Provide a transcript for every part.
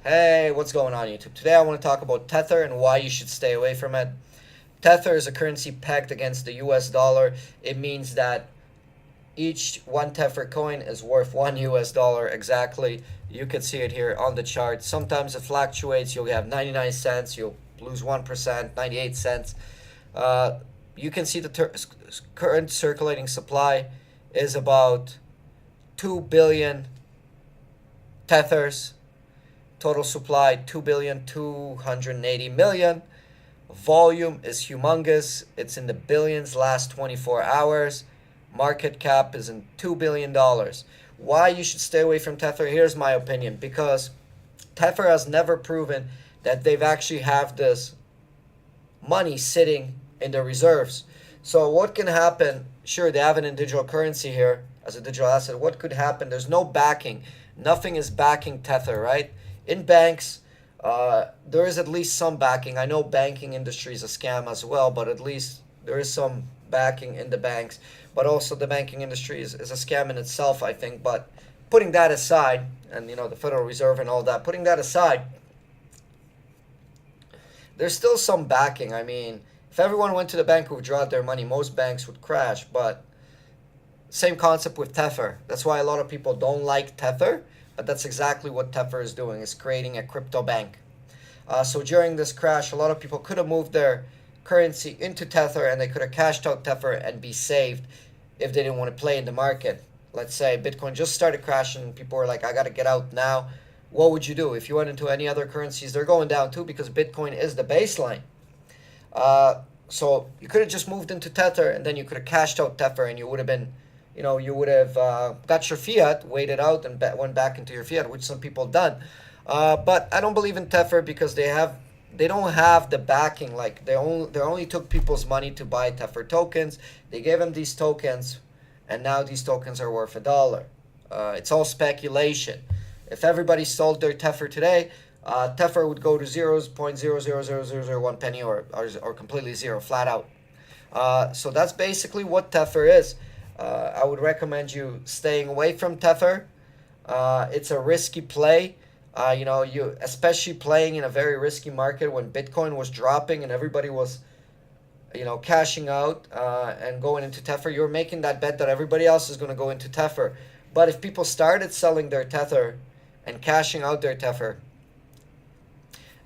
Hey, what's going on YouTube? Today I want to talk about Tether and why you should stay away from it. Tether is a currency pegged against the US dollar. It means that each one Tether coin is worth one US dollar exactly. You can see it here on the chart. Sometimes it fluctuates. You'll have 99 cents, you'll lose 1%, 98 cents. Uh, you can see the current circulating supply is about 2 billion tethers. Total supply 2,280,000,000. Volume is humongous. It's in the billions last 24 hours. Market cap is in $2 billion. Why you should stay away from Tether? Here's my opinion. Because Tether has never proven that they've actually have this money sitting in their reserves. So what can happen? Sure, they have it in digital currency here as a digital asset. What could happen? There's no backing. Nothing is backing Tether, right? In banks, there is at least some backing. I know banking industry is a scam as well, but at least there is some backing in the banks. But also the banking industry is a scam in itself, I think. But putting that aside, and the Federal Reserve and all that, putting that aside, there's still some backing. I mean, if everyone went to the bank to withdraw their money, most banks would crash. But same concept with Tether. That's why a lot of people don't like Tether, but that's exactly what Tether is doing, is creating a crypto bank. So during this crash, a lot of people could have moved their currency into Tether and they could have cashed out Tether and be saved if they didn't want to play in the market. Let's say Bitcoin just started crashing and people were like, I got to get out now. What would you do? If you went into any other currencies, they're going down too because Bitcoin is the baseline. So you could have just moved into Tether and then you could have cashed out Tether and you would have been, you would have got your fiat, waited out, and went back into your fiat, which some people done. But I don't believe in Tether because they don't have the backing. Like they only took people's money to buy Tether tokens. They gave them these tokens, and now these tokens are worth $1. It's all speculation. If everybody sold their Tether today, Tether would go to 0.00001 penny or completely zero, flat out. So that's basically what Tether is. I would recommend you staying away from Tether. It's a risky play. You especially playing in a very risky market when Bitcoin was dropping and everybody was, cashing out and going into Tether. You're making that bet that everybody else is going to go into Tether. But if people started selling their Tether and cashing out their Tether,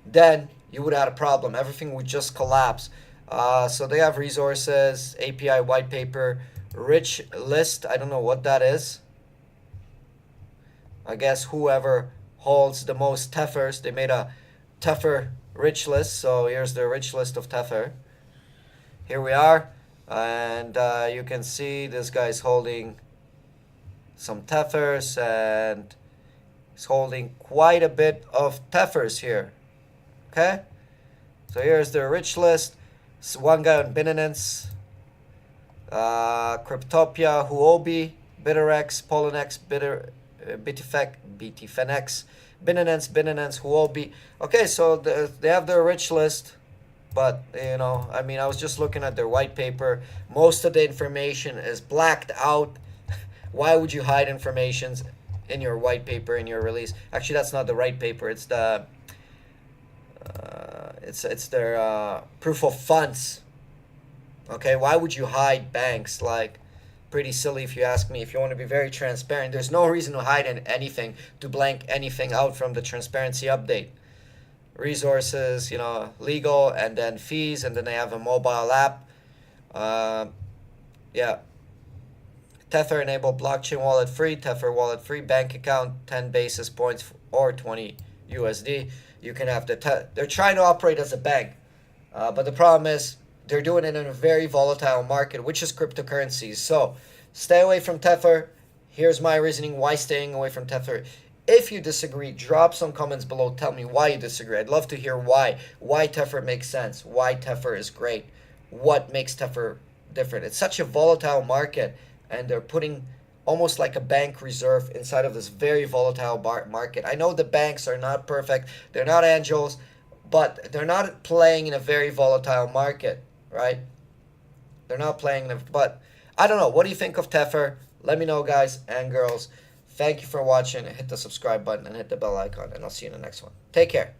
then you would have had a problem. Everything would just collapse. So they have resources, API white paper, rich list. I don't know what that is. I guess whoever holds the most Tethers, they made a Tether rich list. So here's the rich list of Tether. Here we are. And you can see this guy's holding some Tethers and he's holding quite a bit of Tethers here. Okay? So here's the rich list. So one guy on Binance, Cryptopia, Huobi, Bitrex, Poloniex, BTFNX, Binance, Huobi. Okay, so they have their rich list, but I was just looking at their white paper. Most of the information is blacked out. Why would you hide information in your white paper in your release? Actually, that's not the right paper. It's the it's their proof of funds. Okay, why would you hide banks? Like, pretty silly if you ask me. If you want to be very transparent, there's no reason to hide anything, to blank anything out from the transparency update. Resources, legal, and then fees, and then they have a mobile app. Yeah. Tether enabled blockchain wallet free, Tether wallet free, bank account 10 basis points or 20 USD. You can have they're trying to operate as a bank, but the problem is they're doing it in a very volatile market, which is cryptocurrencies. So stay away from Tether. Here's my reasoning why staying away from Tether. If you disagree, drop some comments below. Tell me why you disagree. I'd love to hear why. Why Tether makes sense. Why Tether is great. What makes Tether different. It's such a volatile market, and they're putting almost like a bank reserve inside of this very volatile market. I know the banks are not perfect. They're not angels, but they're not playing in a very volatile market, right? They're not playing in a, but I don't know. What do you think of Tether? Let me know, guys and girls. Thank you for watching. Hit the subscribe button and hit the bell icon, and I'll see you in the next one. Take care.